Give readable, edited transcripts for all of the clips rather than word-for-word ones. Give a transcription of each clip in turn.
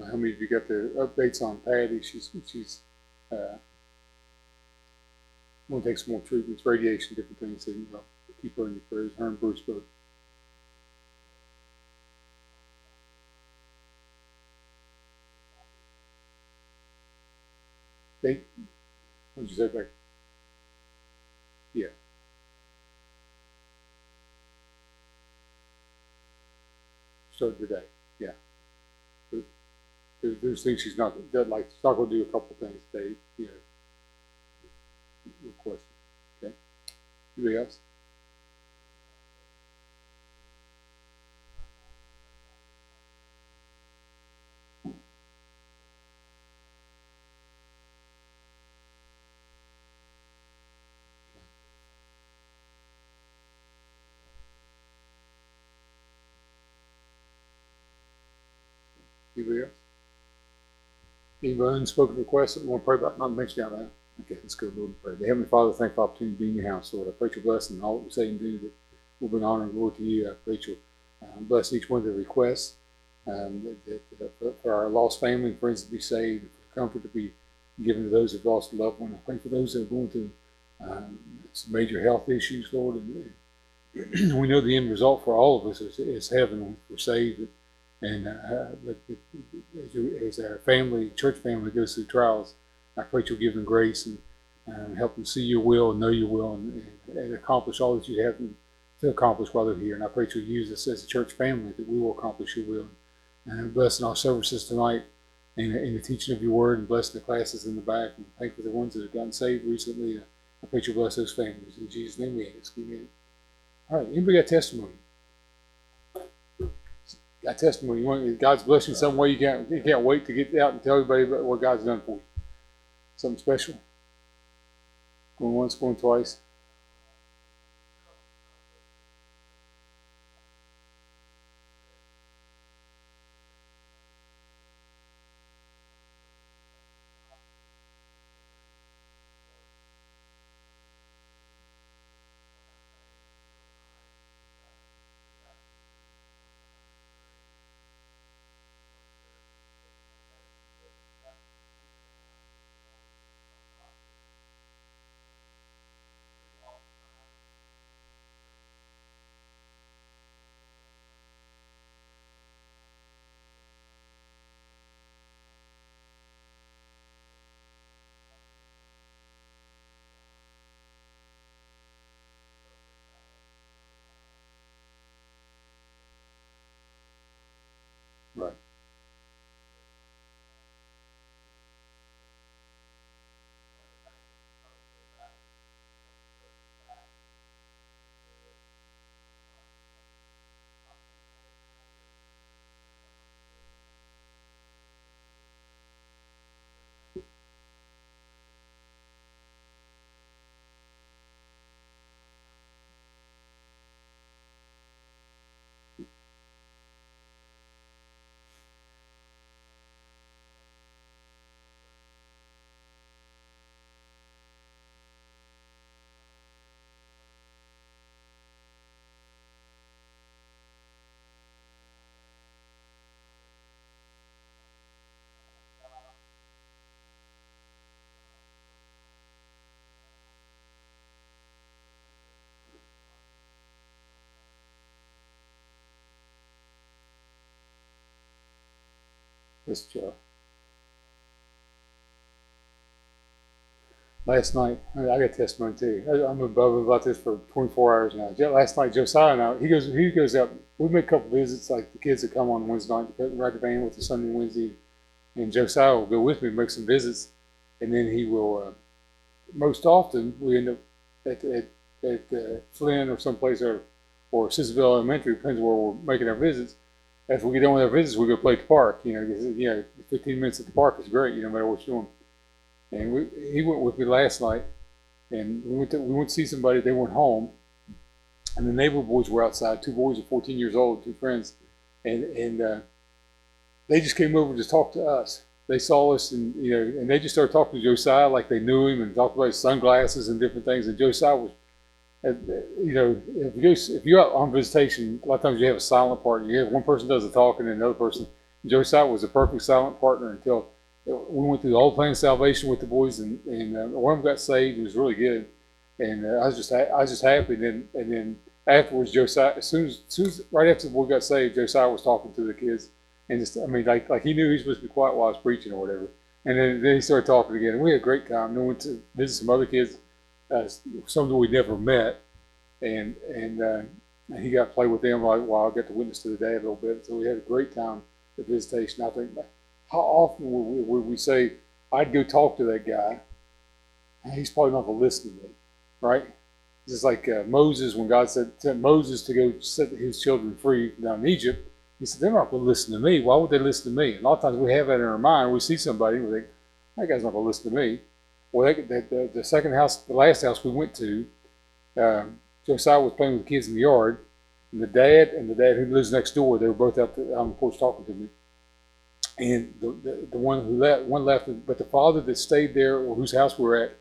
know how many of you got the updates on Patty. She's going to take some more treatments, radiation, different things. So keep her in your prayers. Her and Bruce both. What did you say back? Yeah. Started today. Yeah. But there's things she's not like. She's not going to do a couple things today. Requested. Okay. Anybody else? Anybody else? Anybody unspoken requests that we want to pray about? Not mentioned out loud. Okay, let's go, Lord, and pray. The Heavenly Father, thank you for the opportunity to be in your house, Lord. I pray your blessing and all that we say and do that will bring honor and glory to you. I pray you bless each one of the requests, for our lost family and friends to be saved, for comfort to be given to those who've lost a loved one. I pray for those that are going through some major health issues, Lord. And we know the end result for all of us is heaven when we're saved. And as our family, church family, goes through trials, I pray you'll give them grace and help them see your will and know your will and accomplish all that you have them to accomplish while they're here. And I pray you'll use us as a church family that we will accomplish your will. And blessing our services tonight and the teaching of your word and blessing the classes in the back. And thank you for the ones that have gotten saved recently. I pray you'll bless those families. In Jesus' name we ask. Amen. All right, anybody got testimony? Got testimony. God's blessed you in some way. You can't wait to get out and tell everybody about what God's done for you. Something special. Going once, going twice. Right. This last night, I got testimony too. I'm above about this for 24 hours now. Last night, Josiah and I, he goes out. We make a couple visits, like the kids that come on Wednesday night to ride the van with the Sunday and Wednesday, and Josiah will go with me and make some visits, and then he will. Most often, we end up at Flynn or someplace or Sissville Elementary, depends where we're making our visits. After we get done with our visits, we go play at the park. 15 minutes at the park is great. No matter what you're doing. And he went with me last night, and we went to see somebody. They weren't home, and the neighbor boys were outside. 2 boys are 14 years old, 2 friends, and they just came over to talk to us. They saw us, and they just started talking to Josiah like they knew him, and talked about his sunglasses and different things. And Josiah was, if you're out on visitation, a lot of times you have a silent partner. You have one person does the talking, and another person, Josiah was a perfect silent partner until we went through the whole plan of salvation with the boys, and one of them got saved. It was really good, and I was just happy. And then afterwards, Josiah, as soon as right after the boy got saved, Josiah was talking to the kids, and just I mean like he knew he was supposed to be quiet while I was preaching or whatever. And then he started talking again, and we had a great time. Then we went to visit some other kids, some that we never met, and he got to play with them while I got to witness to the dad a little bit. So we had a great time at visitation. I think, how often would we say, I'd go talk to that guy, he's probably not going to listen to me, right? Just like Moses, when God sent Moses to go set his children free down in Egypt, he said, they're not going to listen to me. Why would they listen to me? And a lot of times we have that in our mind. We see somebody and we think, that guy's not going to listen to me. Well, the second house, the last house we went to, Josiah was playing with the kids in the yard, and the dad who lives next door, they were both out on the porch talking to me. And the one who left, but the father that stayed there, or whose house we were at,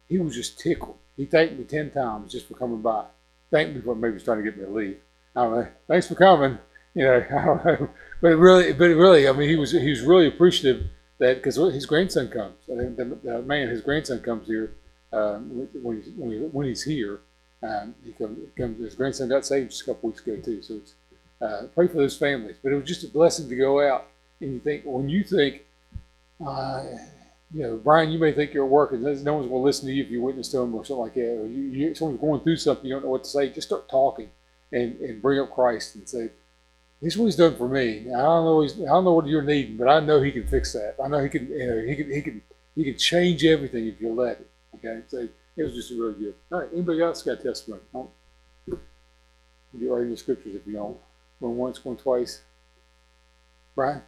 he was just tickled. He thanked me 10 times just for coming by. Thanked me for maybe he's trying to get me to leave. I don't know. Thanks for coming. I don't know. But really, I mean, he was really appreciative that, because his grandson comes. His grandson comes here when he's here. He comes. His grandson got saved just a couple weeks ago too. So it's pray for those families. But it was just a blessing to go out. And you think, Brian, you may think you're at work and no one's going to listen to you if you witness to them or something like that. Or someone's going through something, you don't know what to say. Just start talking and bring up Christ and say, this is what he's done for me. I don't know what you're needing, but I know he can fix that. I know he can change everything if you let it. Okay, so it was just really good. All right, anybody else got a testimony? We'll get right into the scriptures if you don't. Going once, going twice. Brian?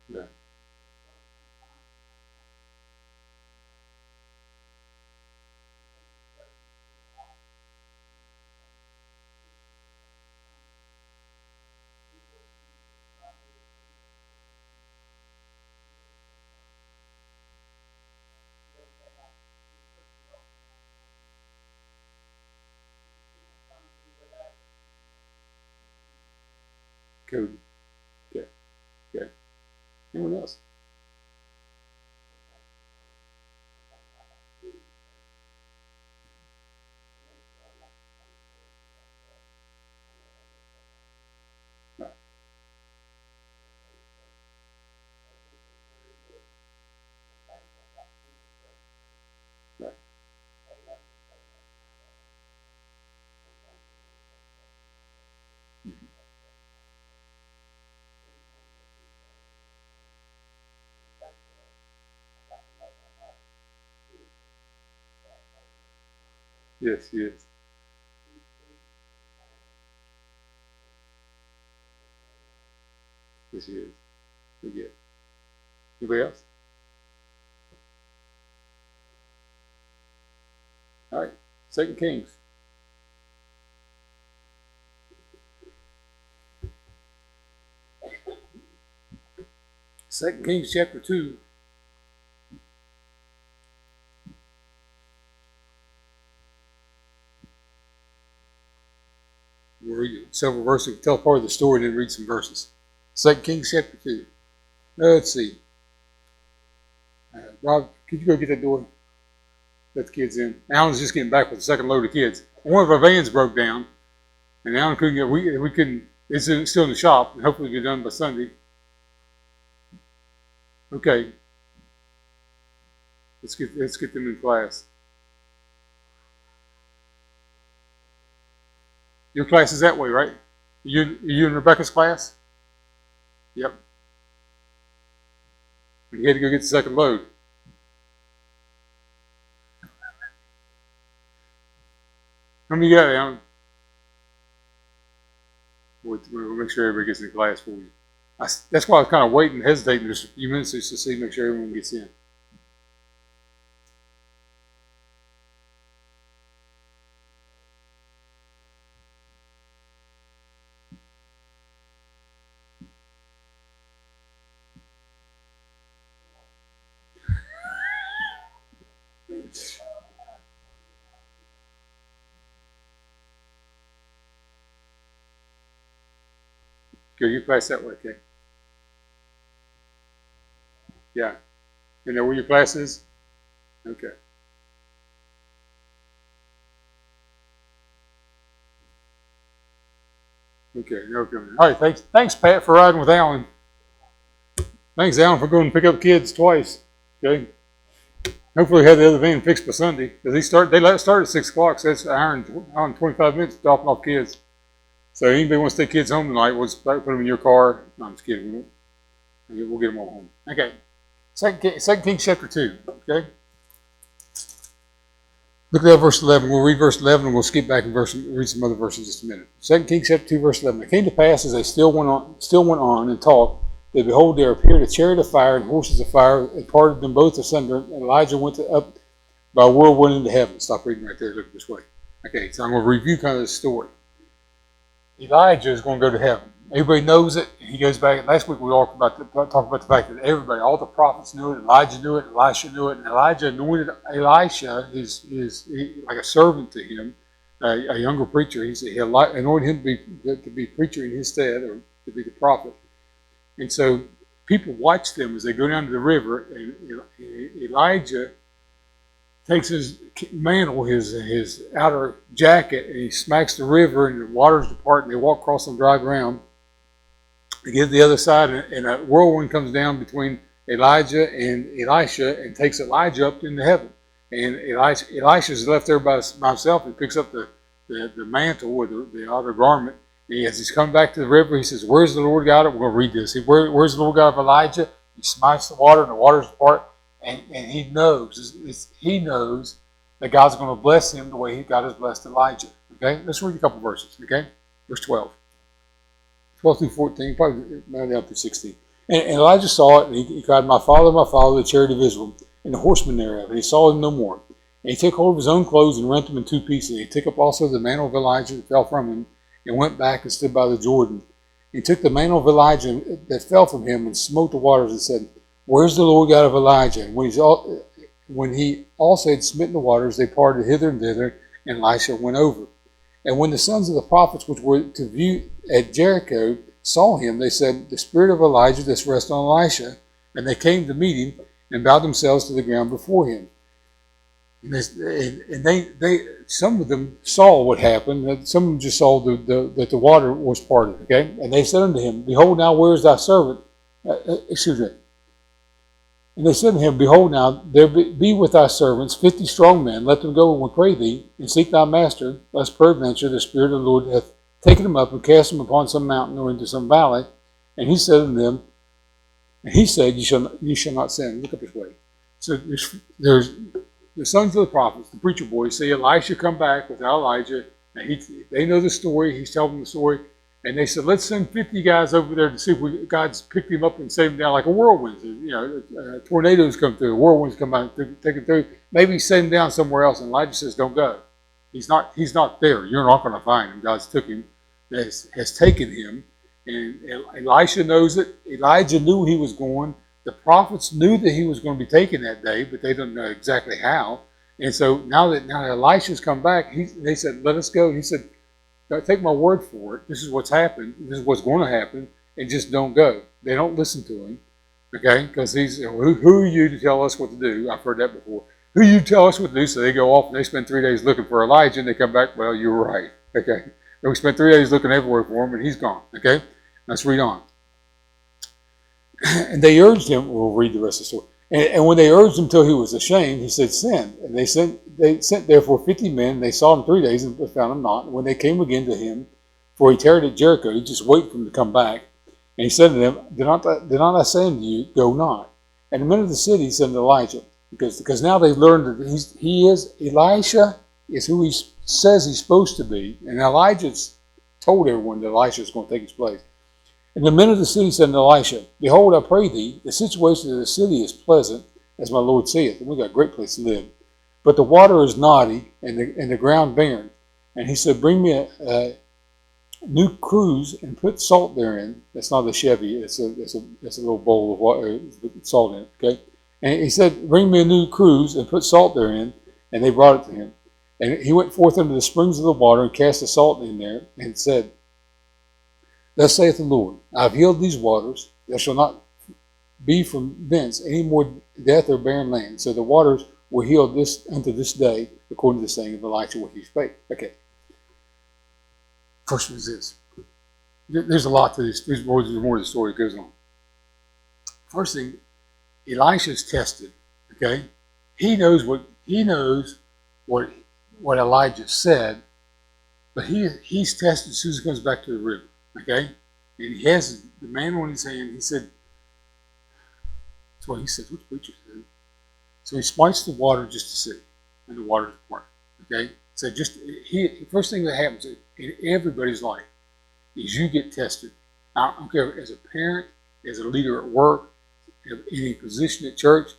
Yeah. Cody. Okay. Okay. Anyone else? Right. Right. Yes, yes. Yes, he is. We get. Anybody else? All right. 2 Kings. 2 Kings chapter 2. We'll read several verses. Tell part of the story and then read some verses. 2 Kings chapter 2. Let's see. Rob, could you go get that door? Let the kids in. Alan's just getting back with the second load of kids. One of our vans broke down, and Alan couldn't get. We couldn't. It's still in the shop, and hopefully it'll be done by Sunday. Okay. Let's get them in class. Your class is that way, right? You in Rebecca's class? Yep. You had to go get the second load. How many you got, Alan? We'll make sure everybody gets in class for you. That's why I was kind of waiting, hesitating just a few minutes just to see, make sure everyone gets in. Go your class that way, okay? Yeah. You know where your class is? Okay. Okay, okay. All right, thanks, Pat, for riding with Alan. Thanks, Alan, for going to pick up kids twice. Okay. Hopefully, we have the other van fixed by Sunday because they let start at 6 o'clock. So that's an hour and 25 minutes dropping off kids. So anybody wants to take kids home tonight, we'll just put them in your car. No, I'm just kidding. We'll get them all home. Okay. Second Kings chapter 2. Okay. Look at that verse 11. We'll read verse 11 and we'll skip back and read some other verses in just a minute. 2 Kings chapter 2, verse 11. It came to pass as they still went on and talked, that behold, there appeared a chariot of fire and horses of fire, and parted them both asunder. And Elijah went up by a whirlwind into heaven. Stop reading right there. Look this way. Okay, so I'm going to review kind of the story. Elijah is going to go to heaven. Everybody knows it. He goes back. Last week we talked about the fact that everybody, all the prophets knew it. Elijah knew it. Elisha knew it. And Elijah anointed Elisha, like a servant to him, a younger preacher. He anointed him to be preacher in his stead, or to be the prophet. And so people watch them as they go down to the river. And Elijah takes his mantle, his outer jacket, and he smacks the river, and the waters depart, and they walk across on dry ground. They get to the other side, and a whirlwind comes down between Elijah and Elisha and takes Elijah up into heaven. And Elisha is left there by himself. He picks up the mantle or the outer garment. And as he's come back to the river, he says, "Where's the Lord God?" We're going to read this. Where's the Lord God of Elijah? He smites the water, and the waters depart. And he knows that God's going to bless him the way God has blessed Elijah. Okay, let's read a couple verses. Okay, verse 12 through 14, probably down through 16. And Elijah saw it, and he cried, my father, the chariot of Israel, and the horsemen thereof. And he saw him no more. And he took hold of his own clothes and rent them in two pieces. And he took up also the mantle of Elijah that fell from him, and went back and stood by the Jordan. He took the mantle of Elijah that fell from him, and smote the waters, and said, "Where's the Lord God of Elijah?" And when he also had smitten the waters, they parted hither and thither, and Elisha went over. And when the sons of the prophets which were to view at Jericho saw him, they said, "The spirit of Elijah doth rest on Elisha." And they came to meet him, and bowed themselves to the ground before him. And they some of them saw what happened. Some of them just saw that the water was parted. Okay, and they said unto him, "Behold, now where is thy servant?" Excuse me. And they said to him, "Behold, now there be with thy servants 50 strong men. Let them go, we pray thee, and seek thy master, lest peradventure the Spirit of the Lord hath taken him up and cast him upon some mountain or into some valley." And he said unto them, "Ye shall not sin." Look up this way. So there's the sons of the prophets, the preacher boys, see Elisha come back without Elijah. And they know the story. He's telling them the story. And they said, "Let's send 50 guys over there to see if God's picked him up and saved him down like a whirlwind. Tornadoes come through, whirlwinds come out, take him through. Maybe send him down somewhere else." And Elijah says, "Don't go. He's not there. You're not going to find him. God's took him, has taken him." And Elisha knows it. Elijah knew he was going. The prophets knew that he was going to be taken that day, but they don't know exactly how. And so now that Elisha's come back, they said, "Let us go." And he said, "Take my word for it. This is what's happened. This is what's going to happen. And just don't go." They don't listen to him, okay? Because who are you to tell us what to do? I've heard that before. Who you tell us what to do? So they go off and they spend 3 days looking for Elijah, and they come back, "Well, you were right." Okay. And we spent 3 days looking everywhere for him, and he's gone. Okay. Let's read on. And they urged him, we'll read the rest of the story. And when they urged him till he was ashamed, he said, send. And they sent therefore 50 men, and they sought him 3 days and found him not. And when they came again to him, for he tarried at Jericho, he just waited for him to come back. And he said to them, did not I say unto you, go not? And the men of the city said to Elijah, because now they've learned that Elisha is who he says he's supposed to be. And Elijah's told everyone that Elisha is going to take his place. And the men of the city said to Elisha, behold, I pray thee, the situation of the city is pleasant, as my Lord saith, and we got a great place to live. But the water is knotty, and the ground barren. And he said, bring me a new cruse and put salt therein. That's not a Chevy, it's a little bowl of water, salt in it, okay? And he said, bring me a new cruse and put salt therein. And they brought it to him. And he went forth unto the springs of the water and cast the salt in there and said, thus saith the Lord, I have healed these waters. There shall not be from thence any more death or barren land. So the waters were healed unto this day, according to the saying of Elisha what he spake. Okay. First was this. There's a lot to this. There's more to the story that goes on. First thing, Elisha's tested. Okay, he knows what Elijah said, but he's tested as soon as he comes back to the river. Okay, and he has the man on his hand. He said, that's what he said. Which preacher said? So he smites the water just to see, and the water's part. Okay, so first thing that happens in everybody's life is you get tested. I don't care as a parent, as a leader at work, any position at church.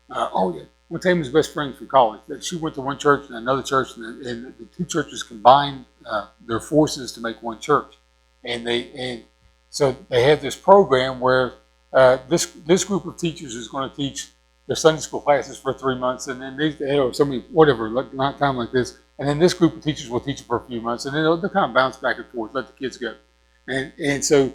One time his best friend from college. She went to one church and another church, and the two churches combined their forces to make one church. And so they had this program where this group of teachers is going to teach their Sunday school classes for 3 months, and then they time like this, and then this group of teachers will teach it for a few months, and then they'll kind of bounce back and forth, let the kids go. And so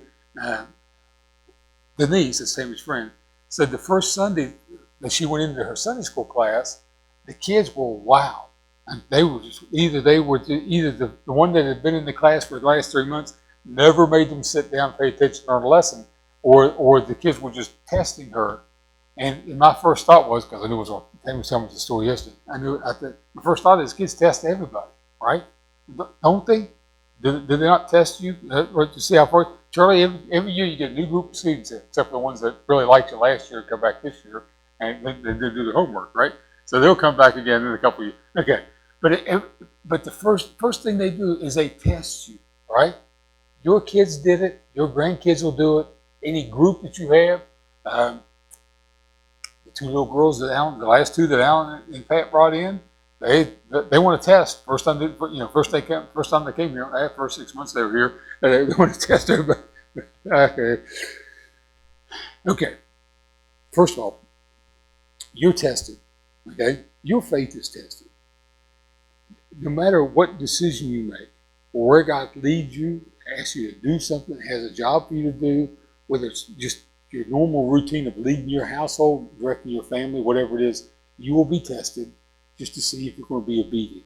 Denise, that's Tammy's friend, said the first Sunday that she went into her Sunday school class, the kids were wow. And they were just either the one that had been in the class for the last 3 months never made them sit down and pay attention on a lesson, or the kids were just testing her. And my first thought was, because I knew Tammy was telling me the story yesterday, my first thought is kids test everybody, right? Don't they? Did they not test you to see how far? Charlie, every year you get a new group of students in, except for the ones that really liked you last year come back this year, and they do their homework, right? So they'll come back again in a couple of years. Okay, but the first thing they do is they test you, right? Your kids did it. Your grandkids will do it. Any group that you have, the two little girls the last two that Alan and Pat brought in, they want to test. First time they came here, after first 6 months they were here, they want to test everybody. Okay. First of all, you're tested. Okay, your faith is tested. No matter what decision you make, or where God leads you, asks you to do something, has a job for you to do, whether it's just your normal routine of leading your household, directing your family, whatever it is, you will be tested just to see if you're going to be obedient.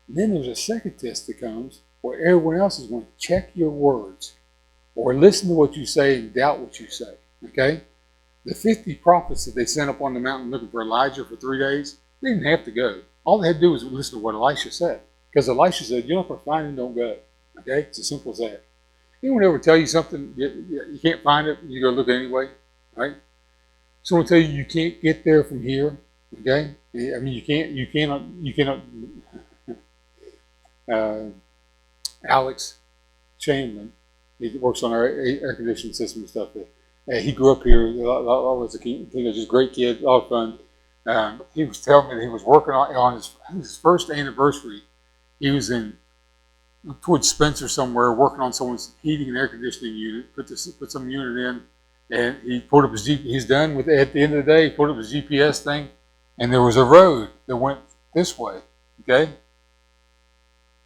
And then there's a second test that comes where everyone else is going to check your words or listen to what you say and doubt what you say. Okay? The 50 prophets that they sent up on the mountain looking for Elijah for 3 days, they didn't have to go. All they had to do was listen to what Elisha said. Because Elisha said, you're not going to find him, don't go. Okay? It's as simple as that. Anyone ever tell you something, you can't find it, you go look anyway, right? Someone tell you can't get there from here, okay? I mean, you cannot. Alex Chamberlain, he works on our air conditioning system and stuff. He grew up here. I was a kid, just a great kid, a lot of fun. He was telling me that he was working on his first anniversary. He was towards Spencer somewhere, working on someone's heating and air conditioning unit. Put some unit in, and he pulled up his He's done with it. At the end of the day, he pulled up his GPS thing, and there was a road that went this way. Okay.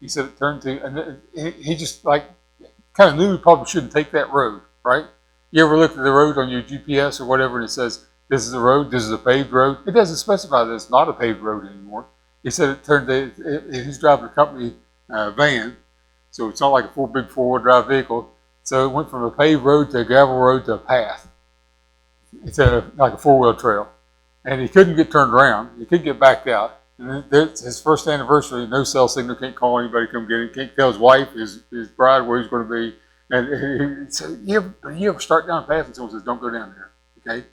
He said it turned to, and he just kind of knew he probably shouldn't take that road, right? You ever looked at the road on your GPS or whatever, and it says this is the road, this is a paved road. It doesn't specify that it's not a paved road anymore. He said it turned to, he's driving a company van, so it's not like a big four-wheel drive vehicle. So it went from a paved road to a gravel road to a path. It's like a four-wheel trail. And he couldn't get turned around. He couldn't get backed out. And it's his first anniversary, no cell signal, can't call anybody, come get him, can't tell his wife, his bride where he's going to be. And so you ever start down a path and someone says, don't go down there, okay?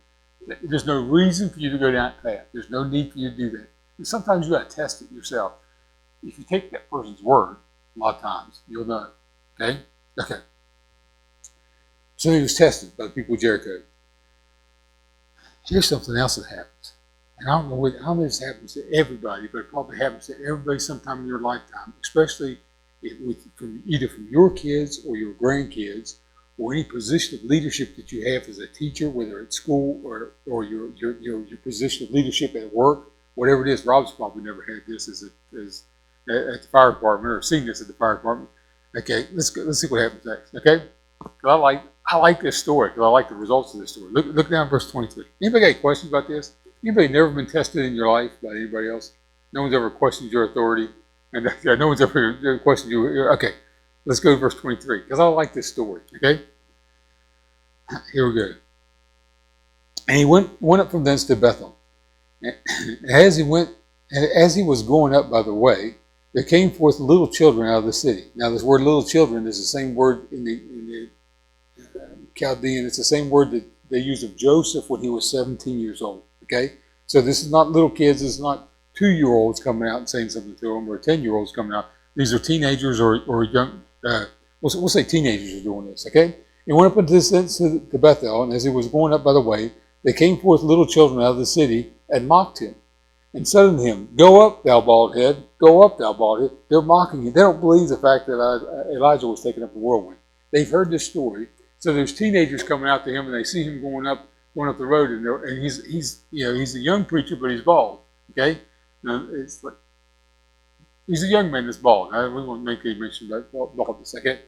There's no reason for you to go down that path. There's no need for you to do that. And sometimes you got to test it yourself. If you take that person's word, a lot of times, you'll know, okay? Okay. So he was tested by the people of Jericho. Here's something else that happens. And I don't know if this happens to everybody, but it probably happens to everybody sometime in your lifetime, especially either from your kids or your grandkids, or any position of leadership that you have as a teacher, whether at school or your position of leadership at work, whatever it is. Rob's probably never had this as at the fire department or seen this at the fire department. Okay, let's see what happens next. Okay, I like this story because I like the results of this story. Look down verse 23. Anybody got any questions about this? Anybody never been tested in your life by anybody else? No one's ever questioned your authority, and no one's ever questioned you. Okay, let's go to verse 23 because I like this story. Okay, here we go. And he went up from thence to Bethel. And as he was going up by the way, there came forth little children out of the city. Now, this word "little children" is the same word in the Chaldean. It's the same word that they used of Joseph when he was 17 years old. Okay, so this is not little kids. This is not 2-year-olds coming out and saying something to them, or 10-year-olds coming out. These are teenagers or young. We'll say teenagers are doing this. Okay, he went up into this to Bethel, and as he was going up by the way, there came forth little children out of the city and mocked him, and said unto him, "Go up, thou bald head! Go up, thou bald head!" They're mocking him. They don't believe the fact that Elijah was taken up the whirlwind. They've heard this story. So there's teenagers coming out to him, and they see him going up the road, and he's a young preacher, but he's bald. Okay, now, it's like he's a young man that's bald. We won't make any mention about baldness. Okay,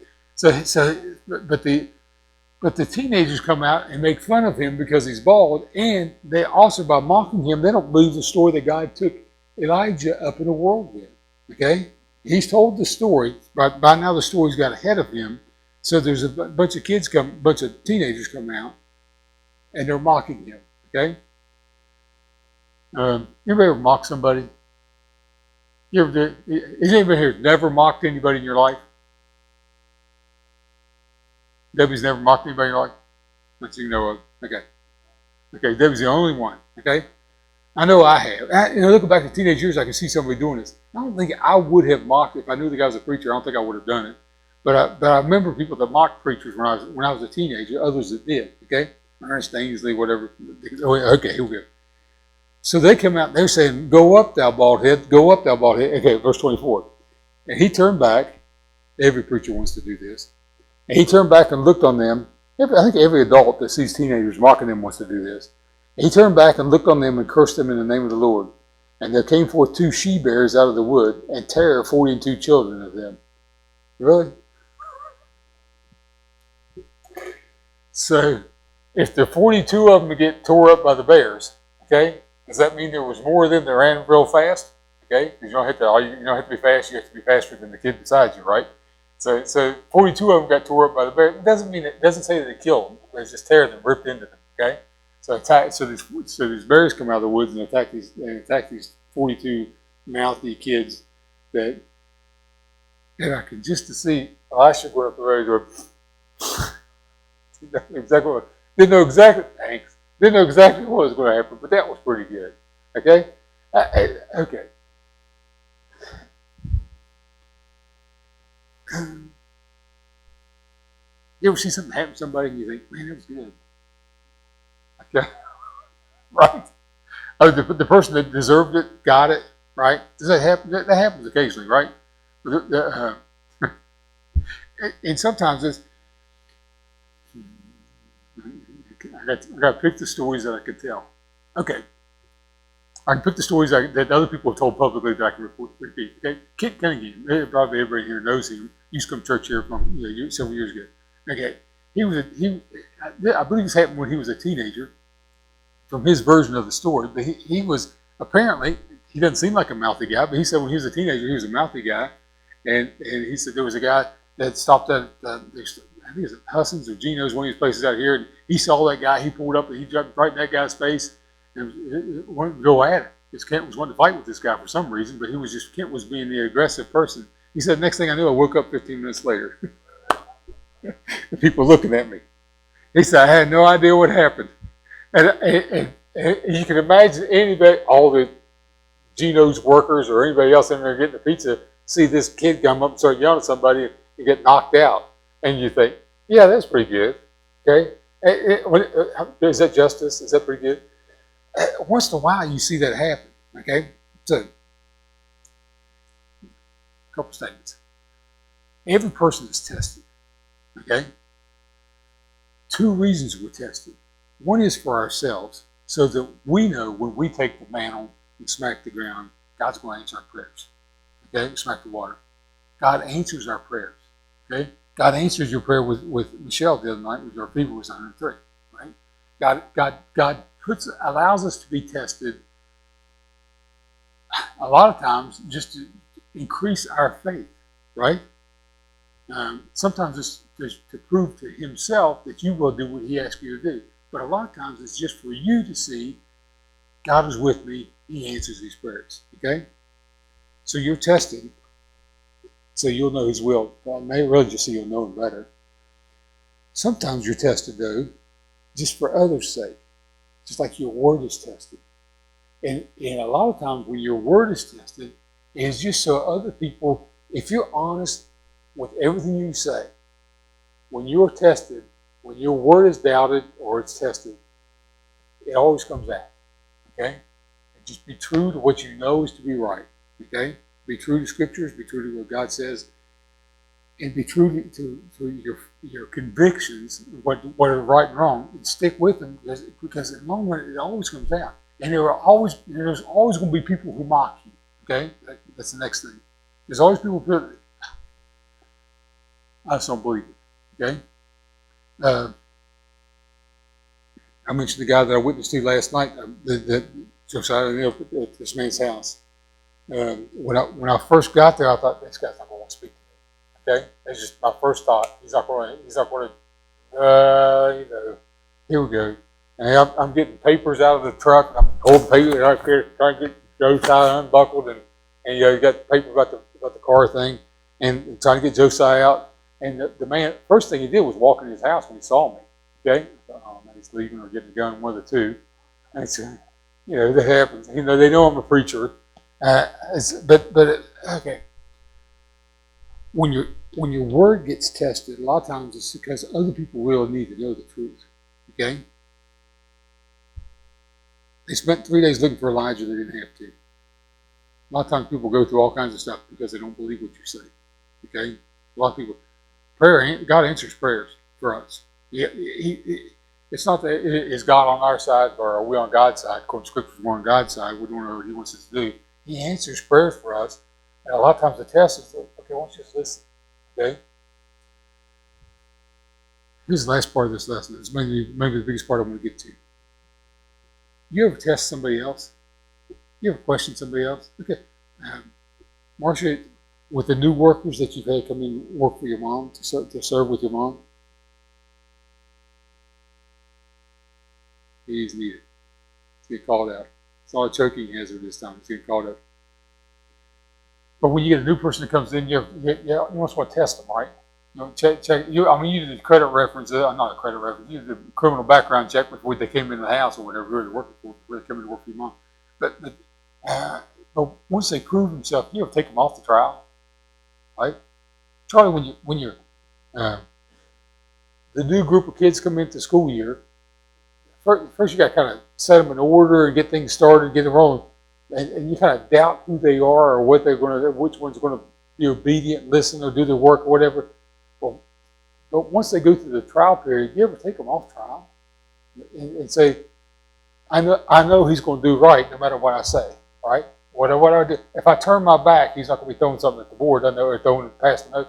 but the teenagers come out and make fun of him because he's bald, and they also, by mocking him, they don't believe the story that God took Elijah up in a whirlwind. Okay, he's told the story, but by now the story's got ahead of him. So there's a bunch of teenagers come out, and they're mocking him. Okay, anybody ever mock somebody? You ever did? Is anybody here never mocked anybody in your life? Debbie's never mocked anybody in your life that you know of. Okay, Debbie's the only one. Okay, I know I have. Looking back at teenage years, I can see somebody doing this. I don't think I would have mocked if I knew the guy was a preacher. I don't think I would have done it. But I remember people that mocked preachers when I was a teenager. Others that did. Okay, Ernest Ainsley, whatever. Okay, here we go. So they come out and they're saying, "Go up, thou bald head! Go up, thou bald head!" Okay, verse 24. And he turned back. Every preacher wants to do this. And he turned back and looked on them. I think every adult that sees teenagers mocking them wants to do this. And he turned back and looked on them and cursed them in the name of the Lord. And there came forth 2 she-bears out of the wood, and tare 42 children of them. Really? So, if the 42 of them get tore up by the bears, okay, does that mean there was more of them that ran real fast? Okay, because you don't have to be fast. You have to be faster than the kid beside you, right? So 42 of them got tore up by the bears. It doesn't say that they killed them. They just tear them, ripped into them. Okay, so these bears come out of the woods and attack these 42 mouthy kids and I could just to see Elisha going up the road going. Didn't know exactly what was going to happen, but that was pretty good. Okay? Okay. You ever see something happen to somebody and you think, man, that was good? Okay. Right? Oh, the person that deserved it got it, right? Does that happen? That happens occasionally, right? And sometimes it's, I got to pick the stories that I could tell. Okay. I can pick the stories that other people have told publicly that I can repeat. Okay. Kit Cunningham, probably everybody here knows him. He used to come to church here from several years ago. Okay. I believe this happened when he was a teenager, from his version of the story. But he was, apparently, he doesn't seem like a mouthy guy, but he said when he was a teenager, he was a mouthy guy. And he said there was a guy that stopped at I think it's Husson's or Geno's, one of these places out here, and he saw that guy. He pulled up and he jumped right in that guy's face and wanted to go at it. Because Kent was wanting to fight with this guy for some reason, but Kent was being the aggressive person. He said, next thing I knew, I woke up 15 minutes later. The people looking at me. He said, I had no idea what happened. And you can imagine anybody, all the Geno's workers or anybody else in there getting the pizza, see this kid come up and start yelling at somebody and get knocked out. And you think, yeah, that's pretty good. Okay? Is that justice? Is that pretty good? Once in a while, you see that happen. Okay? So, a couple statements. Every person is tested. Okay? Two reasons we're tested. One is for ourselves, so that we know when we take the mantle and smack the ground, God's going to answer our prayers. Okay? Smack the water. God answers our prayers. Okay? God answers your prayer with Michelle the other night with our fever was 103. Right? God allows us to be tested a lot of times just to increase our faith. Right? Sometimes it's to prove to himself that you will do what he asks you to do. But a lot of times it's just for you to see God is with me. He answers these prayers. Okay? So you're tested. So you'll know his will. Well, maybe really just so you'll know him better. Sometimes you're tested, though, just for others' sake. Just like your word is tested. And a lot of times when your word is tested, it's just so other people, if you're honest with everything you say, when you're tested, when your word is doubted or it's tested, it always comes out. Okay? And just be true to what you know is to be right. Okay? Be true to scriptures, be true to what God says, and be true to your convictions, what are right and wrong, and stick with them because in the long run it always comes out. And there's always going to be people who mock you. Okay? That's the next thing. There's always people who I just don't believe it. Okay? I mentioned the guy that I witnessed to last night that Josiah at this man's house. When I first got there, I thought this guy's not going to want to speak to me. Okay, that's just my first thought. He's not going to. Here we go. And I'm getting papers out of the truck. I'm holding papers out there, trying to get Josiah unbuckled, and you got the paper about the car thing, and trying to get Josiah out. And the man, first thing he did was walk in his house when he saw me. Okay, oh man, he's leaving or getting a gun, one of the two. And so, that happens. They know I'm a preacher. Okay. When your word gets tested, a lot of times it's because other people will need to know the truth. Okay? They spent 3 days looking for Elijah. They didn't have to. A lot of times people go through all kinds of stuff because they don't believe what you say. Okay? A lot of people. God answers prayers for us. It's not that is God on our side or are we on God's side. Of course, Scripture's more on God's side. We're doing what he wants us to do. He answers prayers for us. And a lot of times the test is, okay, why don't you just listen? Okay? This is the last part of this lesson. It's maybe the biggest part I want to get to. You ever test somebody else? You ever question somebody else? Okay. Marcia, with the new workers that you've had come in work for your mom, to serve with your mom, he's needed. It's getting called out. It's not a choking hazard this time. It's getting called out. But when you get a new person that comes in, you almost want to test them, right? Check. You do the credit reference, not a credit reference. You do the criminal background check before they came into the house or whatever they're working for, before they come in to work for your mom. But once they prove themselves, you ever take them off the trial, right? Charlie, when you're the new group of kids come into the school year, first you got to kind of set them in order and get things started, get them rolling, and you kind of doubt who they are or what they're going to, which one's going to be obedient, listen, or do their work or whatever. Well, but once they go through the trial period, you ever take them off trial and say, I know he's going to do right no matter what I say, right? What I do, if I turn my back, he's not going to be throwing something at the board. I know, or throwing it past the note.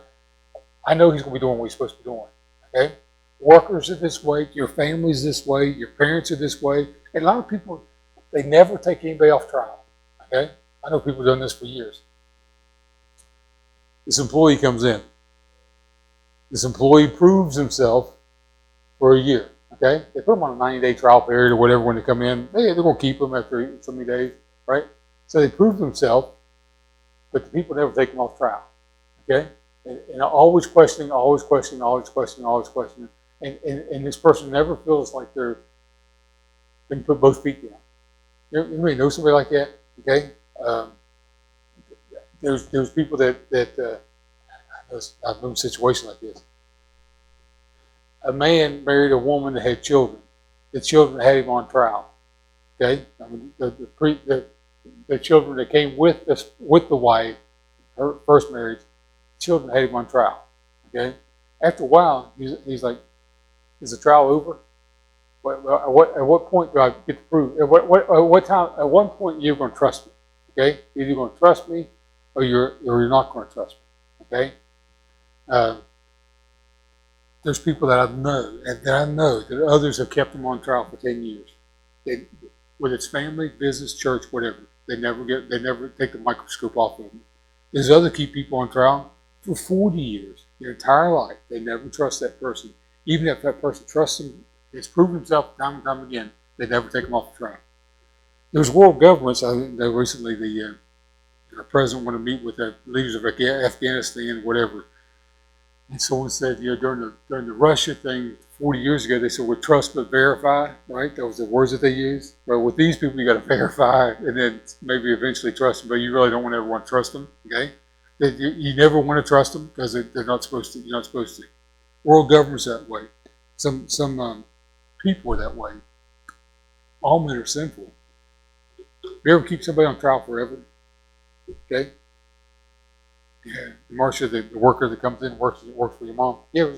I know he's going to be doing what he's supposed to be doing. Okay. Workers are this way, your family's this way, your parents are this way. And a lot of people, they never take anybody off trial. Okay? I know people have done this for years. This employee comes in. This employee proves himself for a year. Okay, they put them on a 90-day trial period or whatever when they come in. They're going to keep them after so many days, right? So they prove themselves, but the people never take them off trial. Okay, and always questioning, always questioning, always questioning, always questioning, and this person never feels like they can put both feet down. You may know somebody like that. Okay, there's people that I've known a situation like this. A man married a woman that had children. The children had him on trial. Okay, I mean, the children that came with the wife, her first marriage, children had him on trial. Okay, after a while, he's like, "Is the trial over? At what point do I get to prove? At what time? At one point, you're going to trust me. Okay, either you're going to trust me, or you're not going to trust me. Okay." There's people that I know that others have kept them on trial for 10 years. Whether it's family, business, church, whatever, they never take the microscope off of them. There's other keep people on trial for 40 years, their entire life. They never trust that person. Even if that person trusts them, it's proven himself time and time again, they never take them off the trial. There's world governments. I know recently the president wanted to meet with the leaders of Afghanistan, whatever. And someone said, during the Russia thing 40 years ago, they said, "Well, trust but verify," right? That was the words that they used. Well, with these people, you got to verify and then maybe eventually trust them, but you really don't ever want to trust them, okay? You never want to trust them because they're not supposed to. You're not supposed to. World government's that way. Some people are that way. All men are sinful. You ever keep somebody on trial forever? Okay. Yeah, Marcia, the worker that comes in works for your mom. You ever,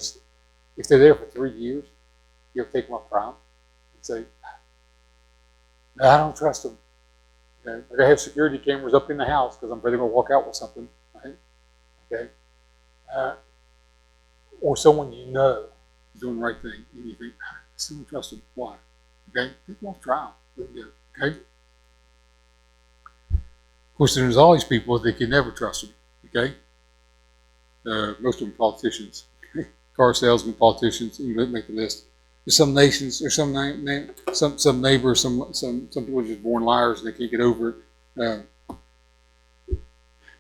if they're there for 3 years, you ever take them off trial and say, "No, I don't trust them. Okay? I gotta have security cameras up in the house because I'm afraid they're gonna walk out with something." Right? Okay. Or someone you know is doing the right thing, and you think, "I still don't trust them." Why? Okay, take them off trial. Okay. Of course, there's always people that you never trust them. Okay, most of them politicians, car salesmen, politicians. You can make the list. There's some nations, there's some neighbors, some people are just born liars and they can't get over it.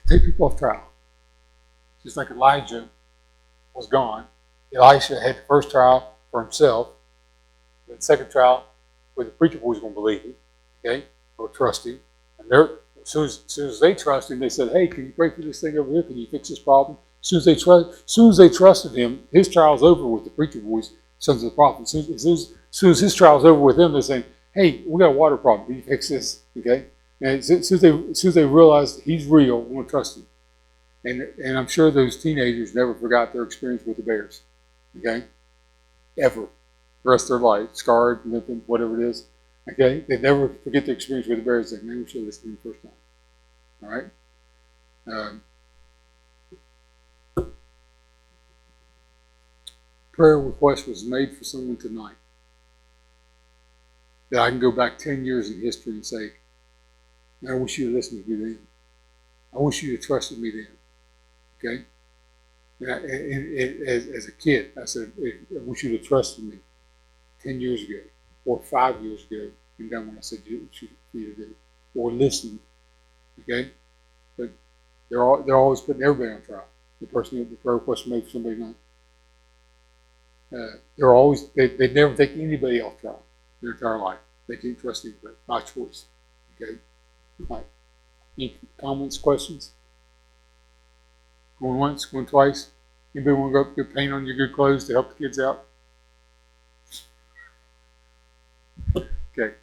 Take people off trial. Just like Elijah was gone, Elisha had the first trial for himself, the second trial where the preacher was going to believe him, okay, or trust him, and as soon as they trusted him, they said, "Hey, can you pray for this thing over here? Can you fix this problem?" As soon as they trusted him, his trial's over with the preacher boys, sons of the prophets. As soon as his trial's over with them, they're saying, "Hey, we got a water problem. Can you fix this?" Okay, and as soon as they realized he's real, we want to trust him. And I'm sure those teenagers never forgot their experience with the bears. Okay, ever, the rest of their life, scarred, limping, whatever it is. Okay, they never forget the experience with the bears. They never show this thing the first time. All right. Prayer request was made for someone tonight that I can go back 10 years in history and say, "I wish you to listen to me then. I wish you to trust me then." Okay. And as a kid, I said, "I wish you to trust me 10 years ago, or 5 years ago, and done what I said you should do, or listened." Okay, but they're always putting everybody on trial. The prayer request made for somebody not. They never take anybody off trial their entire life. They can't trust anybody by choice. Okay, right. Any comments, questions? Going once, going twice. Anybody want to go up and get paint on your good clothes to help the kids out? Okay,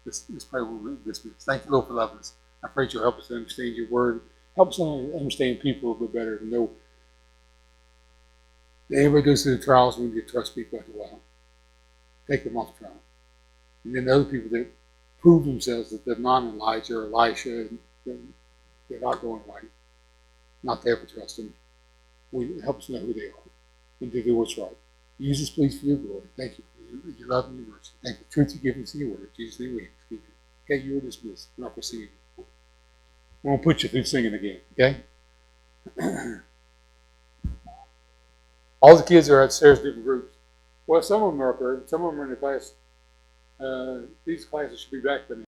this prayer will be dismissed. Thank you, Lord, for loving us. I pray you'll help us to understand your word. Help us to understand people a little bit better, to know that everybody goes through the trials when you trust people after a while. Take them off trial. And then the other people that prove themselves that they're not Elijah or Elisha, and they're not going right, not to ever trust them. Help us know who they are and to do what's right. Use us, please, for your glory. Thank you for your love and your mercy. Thank you for the truth you give us in your word. In Jesus' name we ask. Okay, you are dismissed. We're not proceeding. I'm going to put you through singing again, okay? All the kids are upstairs, different groups. Well, some of them are up there. Some of them are in the class. These classes should be back by now.